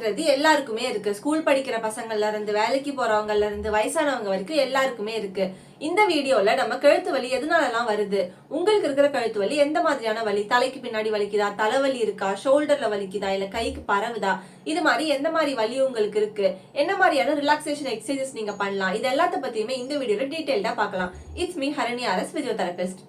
வலிங்கிறது எல்லாருக்குமே இருக்கு. ஸ்கூல் படிக்கிற பசங்கள்ல இருந்து வேலைக்கு போறவங்கல இருந்து வயசானவங்க வரைக்கும் எல்லாருக்குமே இருக்கு. இந்த வீடியோல நம்ம கழுத்து வலி எதனாலலாம் வருது, உங்களுக்கு இருக்கிற கழுத்து வலி எந்த மாதிரியான வலி, தலைக்கு பின்னாடி வலிக்குதா, தலைவலி இருக்கா, ஷோல்டர்ல வலிக்குதா, இல்ல கைக்கு பரவுதா, இது மாதிரி எந்த மாதிரி வலி உங்களுக்கு இருக்கு, என்ன மாதிரியான ரிலாக்ஸேஷன் எக்ஸசைசஸ் நீங்க பண்ணலாம், இது எல்லாத்த பத்தியுமே இந்த வீடியோல டீடைல்டா பார்க்கலாம். It's me Harini RS, physiotherapist.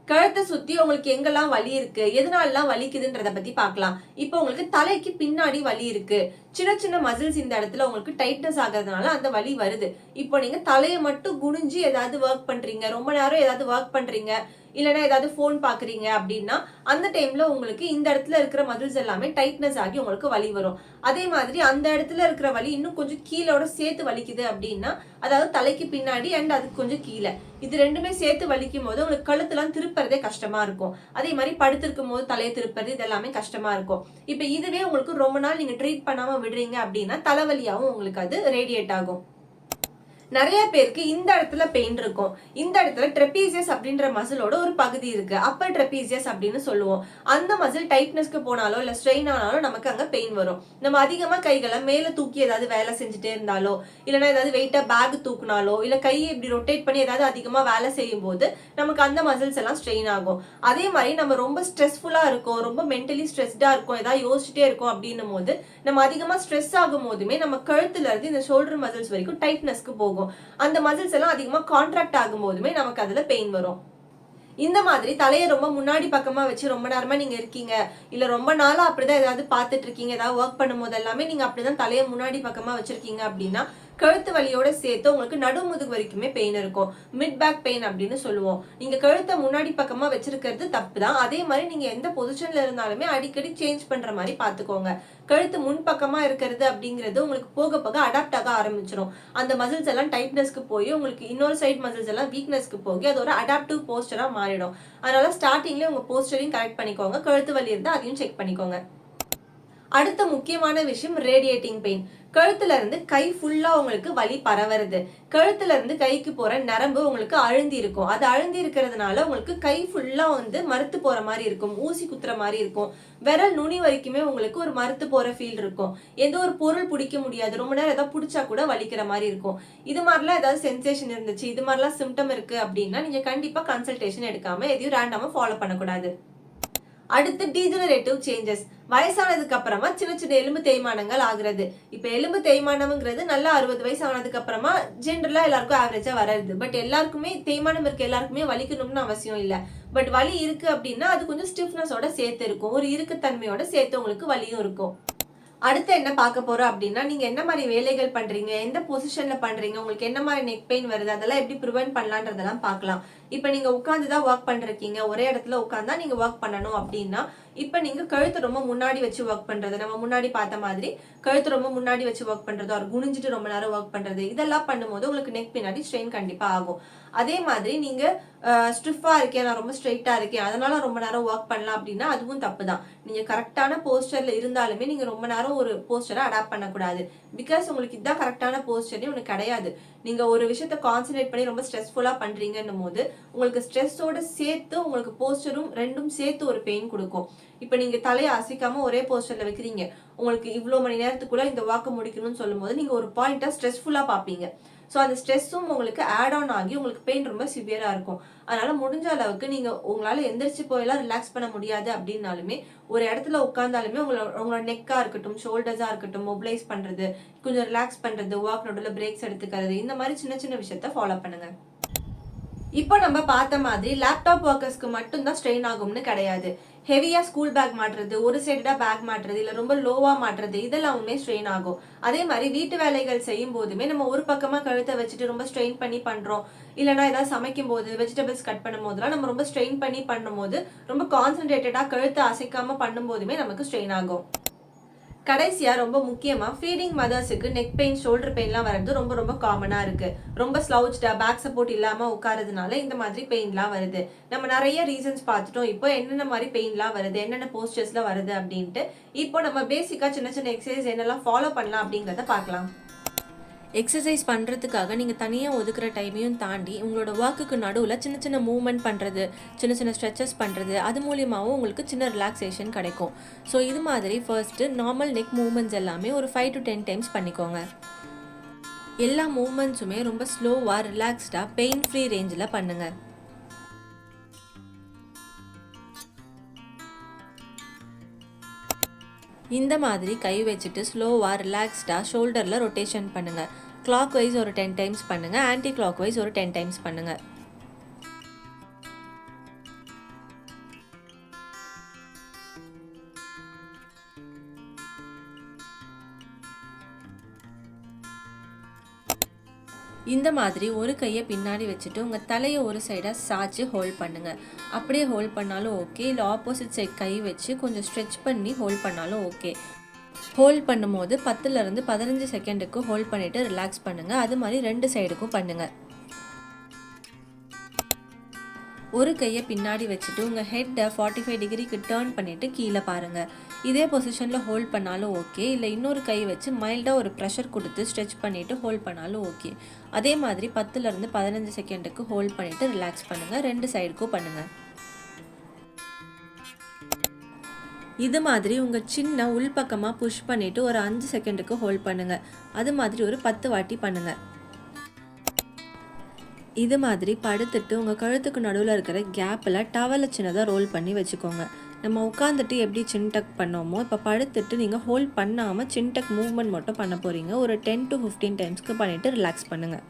கழுத்தை சுத்தி உங்களுக்கு எங்கெல்லாம் வலி இருக்கு, எதனாலலாம் வலிக்குதுன்றத பத்தி பார்க்கலாம். இப்போ உங்களுக்கு தலைக்கு பின்னாடி வலி இருக்கு, சின்ன சின்ன மசில்ஸ் இந்த இடத்துல உங்களுக்கு டைட்னஸ் ஆகிறதுனால அந்த வலி வருது. இப்போ நீங்க தலையை மட்டும் குனிஞ்சு ஏதாவது ஒர்க் பண்றீங்க, ரொம்ப நேரம் ஏதாவது ஒர்க் பண்றீங்க, இல்லைன்னா ஏதாவது போன் பாக்குறீங்க அப்படின்னா அந்த டைம்ல உங்களுக்கு இந்த இடத்துல இருக்கிற மசில்ஸ் எல்லாமே டைட்னஸ் ஆகி உங்களுக்கு வலி வரும். அதே மாதிரி அந்த இடத்துல இருக்கிற வலி இன்னும் கொஞ்சம் கீழோட சேர்த்து வலிக்குது அப்படின்னா, அதாவது தலைக்கு பின்னாடி அண்ட் அதுக்கு கொஞ்சம் கீழே, இது ரெண்டுமே சேர்த்து வலிக்கும் போது உங்களுக்கு கழுத்துலாம் திருப்பறதே கஷ்டமா இருக்கும். அதே மாதிரி படுத்திருக்கும் போது தலையை திருப்பறது இதெல்லாமே கஷ்டமா இருக்கும். இப்ப இதுவே உங்களுக்கு ரொம்ப நாள் நீங்க ட்ரீட் பண்ணாம விடுறீங்க அப்படின்னா தலைவலியாவும் உங்களுக்கு அது ரேடியேட் ஆகும். நிறைய பேருக்கு இந்த இடத்துல பெயின் இருக்கும். இந்த இடத்துல ட்ரெபீசியஸ் அப்படின்ற மசிலோட ஒரு பகுதி இருக்கு, அப்பர் ட்ரெபீசியஸ் அப்படின்னு சொல்லுவோம். அந்த மசில் டைட்னஸ்க்கு போனாலோ இல்ல ஸ்ட்ரெயின் ஆனாலும் நமக்கு அங்க பெயின் வரும். நம்ம அதிகமா கைகளை மேல தூக்கி ஏதாவது வேலை செஞ்சுட்டே இருந்தாலோ, இல்லைன்னா ஏதாவது வெயிட்டா பேக் தூக்குனாலோ, இல்ல கையை இப்படி ரொட்டேட் பண்ணி ஏதாவது அதிகமா வேலை செய்யும் போது நமக்கு அந்த மசில்ஸ் எல்லாம் ஸ்ட்ரெயின் ஆகும். அதே மாதிரி நம்ம ரொம்ப ஸ்ட்ரெஸ்ஃபுல்லா இருக்கோம், ரொம்ப மென்டலி ஸ்ட்ரெஸ்டா இருக்கும், ஏதாவது யோசிச்சுட்டே இருக்கோம் அப்படின்னும் போது நம்ம அதிகமா ஸ்ட்ரெஸ் ஆகும் போதுமே நம்ம கழுத்துல இருந்து இந்த ஷோல்டர் மசில்ஸ் வரைக்கும் டைட்னஸ்க்கு போகும். அந்த மசில்ஸ் எல்லாம் அதிகமா கான்ட்ராக்ட் ஆகும் போதுமே நமக்கு அதுல பெயின் வரும். இந்த மாதிரி தலையை ரொம்ப முன்னாடி பக்கமா வச்சு ரொம்ப நேரமா நீங்க இருக்கீங்க, இல்ல ரொம்ப நாளா அப்படிதான் ஏதாவது பார்த்துட்டு இருக்கீங்க, ஏதாவது ஒர்க் பண்ணும் போது எல்லாமே நீங்க அப்படிதான் தலையை முன்னாடி பக்கமா வச்சிருக்கீங்க அப்படின்னா கழுத்து வலியோட சேர்த்து உங்களுக்கு நடுமுதுகு வரைக்குமே பெயின் இருக்கும். மிட் பேக் பெயின் அப்படின்னு சொல்லுவோம். நீங்க கழுத்தை முன்னாடி பக்கமா வச்சிருக்கிறது தப்பு தான். அதே மாதிரி நீங்க எந்த பொசிஷன்ல இருந்தாலுமே அடிக்கடி சேஞ்ச் பண்ற மாதிரி பாத்துக்கோங்க. கழுத்து முன் பக்கமா இருக்கிறது அப்படிங்கிறது உங்களுக்கு போக போக அடாப்ட் ஆக ஆரம்பிச்சிடும். அந்த மசில்ஸ் எல்லாம் டைட்னஸ்க்கு போய் உங்களுக்கு இன்னொரு சைட் மசில்ஸ் எல்லாம் வீக்னஸ்க்கு போய் அது ஒரு அடாப்டிவ் போஸ்டரா மாறிடும். அதனால ஸ்டார்டிங்ல உங்க போஸ்டரையும் கரெக்ட் பண்ணிக்கோங்க. கழுத்து வலி இருந்தா அதையும் செக் பண்ணிக்கோங்க. அடுத்த முக்கியமான விஷயம் ரேடியேட்டிங் பெயின். கழுத்துல இருந்து கை ஃபுல்லா உங்களுக்கு வலி பரவுறது. கழுத்துல இருந்து கைக்கு போற நரம்பு உங்களுக்கு அழுந்தி இருக்கும். அது அழுந்தி இருக்கிறதுனால உங்களுக்கு கை ஃபுல்லா மறுத்து போற மாதிரி இருக்கும், ஊசி குத்துற மாதிரி இருக்கும். விரல் நுனி வரைக்குமே உங்களுக்கு ஒரு மறுத்து போற ஃபீல் இருக்கும். ஏதோ ஒரு பொருள் பிடிக்க முடியாது, ரொம்ப நேரம் ஏதாவது பிடிச்சா கூட வலிக்கிற மாதிரி இருக்கும். இது மாதிரிலாம் ஏதாவது சென்சேஷன் இருந்துச்சு, இது மாதிரிலாம் சிம்டம் இருக்கு அப்படின்னா நீங்க கண்டிப்பா கன்சல்டேஷன் எடுக்காம எதையும் ரேண்டமா ஃபாலோ பண்ணக்கூடாது. அடுத்து டீஜெனரேட்டிவ் சேஞ்சஸ். வயசானதுக்கு அப்புறமா சின்ன சின்ன எலும்பு தேய்மானங்கள் ஆகுறது. இப்ப எலும்பு தேய்மானம்ங்கிறது நல்லா 60 வயசு ஆனதுக்கு அப்புறமா ஜென்ரலா எல்லாருக்கும் ஆவரேஜா வராது. பட் எல்லாருக்குமே தேய்மானம் இருக்கு, எல்லாருக்குமே வலிக்கணும்னு அவசியம் இல்லை. பட் வலி இருக்கு அப்படின்னா அது கொஞ்சம் ஸ்டிஃப்னஸோட சேர்த்து இருக்கும், ஒரு இறுக்கத்தன்மையோட சேர்த்து உங்களுக்கு வலியும் இருக்கும். அடுத்து என்ன பார்க்க போறோம் அப்படின்னா, நீங்க என்ன மாதிரி வேலைகள் பண்றீங்க, எந்த பொசிஷன்ல பண்றீங்க, உங்களுக்கு என்ன மாதிரி நெக் பெயின் வருது, அதெல்லாம் எப்படி ப்ரிவென்ட் பண்ணலான்றதெல்லாம் பார்க்கலாம். இப்ப நீங்க உட்காந்துதான் ஒர்க் பண்றீங்க, ஒரே இடத்துல உட்கார்ந்தா நீங்க ஒர்க் பண்ணணும் அப்படின்னா இப்ப நீங்க கழுத்து ரொம்ப முன்னாடி வச்சு ஒர்க் பண்றது, நம்ம முன்னாடி பார்த்த மாதிரி கழுத்து ரொம்ப முன்னாடி வச்சு ஒர்க் பண்றது, ஒரு குனிஞ்சிட்டு ரொம்ப நேரம் ஒர்க் பண்றது, இதெல்லாம் பண்ணும்போது உங்களுக்கு நெக் பின்னாடி ஸ்ட்ரெயின் கண்டிப்பா ஆகும். அதே மாதிரி நீங்க ஸ்டிஃபா இருக்கேன், நான் ரொம்ப ஸ்ட்ரெயிட்டா இருக்கேன், அதனால ரொம்ப நேரம் ஒர்க் பண்ணலாம் அப்படின்னா அதுவும் தப்பு தான். நீங்க கரெக்டான போஸ்டர்ல இருந்தாலுமே நீங்க ரொம்ப நேரம் ஒரு போஸ்டரை அடாப்ட் பண்ணக்கூடாது. பிகாஸ் உங்களுக்கு இதுதான் கரெக்டான போஸ்டர்னே ஒன்று கிடையாது. நீங்க ஒரு விஷயத்த கான்சென்ட்ரேட் பண்ணி ரொம்ப ஸ்ட்ரெஸ்ஃபுல்லா பண்றீங்கன்னும் போது உங்களுக்கு ஸ்ட்ரெஸ்ஸோட சேர்த்து உங்களுக்கு போஸ்டரும் ரெண்டும் சேர்த்து ஒரு பெயின் கொடுக்கும். இப்ப நீங்க தலையை அசைக்காம ஒரே போஸ்டர்ல வைக்கிறீங்க, உங்களுக்கு இவ்வளவு மணி நேரத்துக்குள்ள இந்த வாக்கு முடிக்கணும்னு சொல்லும் போது நீங்க ஒரு பாயிண்டா ஸ்ட்ரெஸ்ஃபுல்லா பாப்பீங்க. ஸோ அந்த ஸ்ட்ரெஸ்ஸும் உங்களுக்கு ஆட் ஆன் ஆகி உங்களுக்கு பெயின் ரொம்ப சிவியரா இருக்கும். அதனால முடிஞ்ச அளவுக்கு நீங்க உங்களால எந்திரிச்சு போயெல்லாம் ரிலாக்ஸ் பண்ண முடியாது அப்படின்னாலுமே ஒரு இடத்துல உட்கார்ந்தாலுமே உங்களோட நெக்கா இருக்கட்டும், ஷோல்டர்ஸா இருக்கட்டும், மொபிலைஸ் பண்றது, கொஞ்சம் ரிலாக்ஸ் பண்றது, வாக் நடுவில் பிரேக்ஸ் எடுத்துக்கிறது, இந்த மாதிரி சின்ன சின்ன விஷயத்த ஃபாலோ பண்ணுங்க. இப்போ நம்ம பார்த்த மாதிரி லேப்டாப் ஒர்க்கர்ஸ்க்கு மட்டும்தான் ஸ்ட்ரெயின் ஆகும்னு கிடையாது. ஹெவியா ஸ்கூல் பேக் மாட்டுறது, ஒரு சைடா பேக் மாட்டுறது, இல்ல ரொம்ப லோவா மாட்டுறது, இதெல்லாமே ஸ்ட்ரெயின் ஆகும். அதே மாதிரி வீட்டு வேலைகள் செய்யும் போதுமே நம்ம ஒரு பக்கமா கழுத்தை வச்சுட்டு ரொம்ப ஸ்ட்ரெயின் பண்ணி பண்றோம், இல்லைன்னா ஏதாவது சமைக்கும் போது வெஜிடபிள்ஸ் கட் பண்ணும் போதெல்லாம் நம்ம ரொம்ப ஸ்ட்ரெயின் பண்ணி பண்ணும் போது ரொம்ப கான்சென்ட்ரேட்டடா கழுத்தை அசைக்காம பண்ணும் போதுமே நமக்கு ஸ்ட்ரெயின் ஆகும். கடைசியா ரொம்ப முக்கியமா ஃபீடிங் மதர்ஸுக்கு நெக் பெயின், ஷோல்டர் பெயின்லாம் வர்றது ரொம்ப ரொம்ப காமனா இருக்கு. ரொம்ப ஸ்லவுச்டா பேக் சப்போர்ட் இல்லாம உட்காரதுனால இந்த மாதிரி பெயின்லாம் வருது. நம்ம நிறைய ரீசன்ஸ் பார்த்துட்டோம். இப்போ என்னென்ன மாதிரி பெயின்லாம் வருது, என்னென்ன போஸ்டர்ஸ்ல வருது அப்படின்ட்டு இப்போ நம்ம பேசிக்கா சின்ன சின்ன எக்ஸசைஸ் என்னெல்லாம் ஃபாலோ பண்ணலாம் அப்படிங்கிறத பார்க்கலாம். எக்ஸசைஸ் பண்ணுறதுக்காக நீங்கள் தனியாக ஒதுக்குற டைமையும் தாண்டி உங்களோட ஒர்க்குக்கு நடுவில் சின்ன சின்ன மூவ்மெண்ட் பண்ணுறது, சின்ன சின்ன ஸ்ட்ரெச்சஸ் பண்ணுறது, அது மூலியமாகவும் உங்களுக்கு சின்ன ரிலாக்ஸேஷன் கிடைக்கும். ஸோ இது மாதிரி ஃபர்ஸ்ட்டு நார்மல் நெக் மூவ்மெண்ட்ஸ் எல்லாமே ஒரு 5 to 10 டைம்ஸ் பண்ணிக்கோங்க. எல்லா மூவ்மெண்ட்ஸுமே ரொம்ப ஸ்லோவாக ரிலாக்ஸ்டாக பெயின் ஃப்ரீ ரேஞ்சில் பண்ணுங்கள். இந்த மாதிரி கை வச்சுட்டு ஸ்லோவாக ரிலாக்ஸ்டாக ஷோல்டரில் ரொட்டேஷன் பண்ணுங்கள். கிளாக் வைஸ் ஒரு 10 டைம்ஸ் பண்ணுங்கள், ஆன்டி கிளாக் வைஸ் ஒரு 10 டைம்ஸ் பண்ணுங்கள். இந்த மாதிரி ஒரு கையை பின்னாடி வச்சுட்டு உங்கள் தலையை ஒரு சைடாக சாய்ச்சி ஹோல்ட் பண்ணுங்கள். அப்படியே ஹோல்ட் பண்ணாலும் ஓகே, இல்லை ஆப்போசிட் சைட் கை வச்சு கொஞ்சம் ஸ்ட்ரெச் பண்ணி ஹோல்ட் பண்ணாலும் ஓகே. ஹோல்ட் பண்ணும்போது 10லேருந்து 15 செகண்டுக்கு ஹோல்ட் பண்ணிவிட்டு ரிலாக்ஸ் பண்ணுங்கள். அது மாதிரி 2 சைடுக்கும் பண்ணுங்கள். ஒரு கையை பின்னாடி வச்சுட்டு உங்கள் ஹெட்டை 45 டிகிரிக்கு டேர்ன் பண்ணிவிட்டு கீழே பாருங்கள். இதே பொசிஷனில் ஹோல்ட் பண்ணாலும் ஓகே, இல்லை இன்னொரு கை வச்சு மைல்டாக ஒரு ப்ரெஷர் கொடுத்து ஸ்ட்ரெச் பண்ணிவிட்டு ஹோல்ட் பண்ணாலும் ஓகே. அதே மாதிரி 10லேருந்து 15 செகண்டுக்கு ஹோல்ட் பண்ணிவிட்டு ரிலாக்ஸ் பண்ணுங்கள். 2 சைடுக்கும் பண்ணுங்கள். இது மாதிரி உங்கள் சின்ன உள்பக்கமாக புஷ் பண்ணிவிட்டு ஒரு 5 செகண்டுக்கு ஹோல்ட் பண்ணுங்கள். அது மாதிரி ஒரு 10 வாட்டி பண்ணுங்கள். இது மாதிரி படுத்துட்டு உங்கள் கழுத்துக்கு நடுவில் இருக்கிற கேப்பில் டவலை சின்னதாக ரோல் பண்ணி வச்சுக்கோங்க. நம்ம உட்காந்துட்டு எப்படி சின்டக் பண்ணோமோ இப்போ படுத்துட்டு நீங்கள் ஹோல்ட் பண்ணாமல் சின்டக் மூவ்மெண்ட் மட்டும் பண்ண போகிறீங்க. ஒரு 10 to 15 டைம்ஸ்க்கு பண்ணிவிட்டு ரிலாக்ஸ் பண்ணுங்கள்.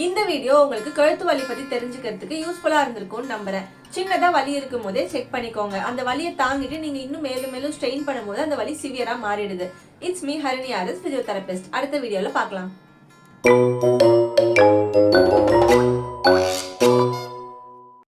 இந்த வீடியோ உங்களுக்கு கழுத்து வலி பற்றி தெரிஞ்சுக்கிறதுக்கு யூஸ்ஃபுல்லாக இருந்திருக்கும்னு நம்புகிறேன். சின்னதாக வலி இருக்கும் போதே செக் பண்ணிக்கோங்க. அந்த வலியை தாங்கிட்டு நீங்கள் இன்னும் மேலும் மேலும் ஸ்ட்ரெயின் பண்ணும்போது அந்த வலி சிவியராக மாறிடுது. It's me Harini RS, physiotherapist. அடுத்த வீடியோவில் பார்க்கலாம்.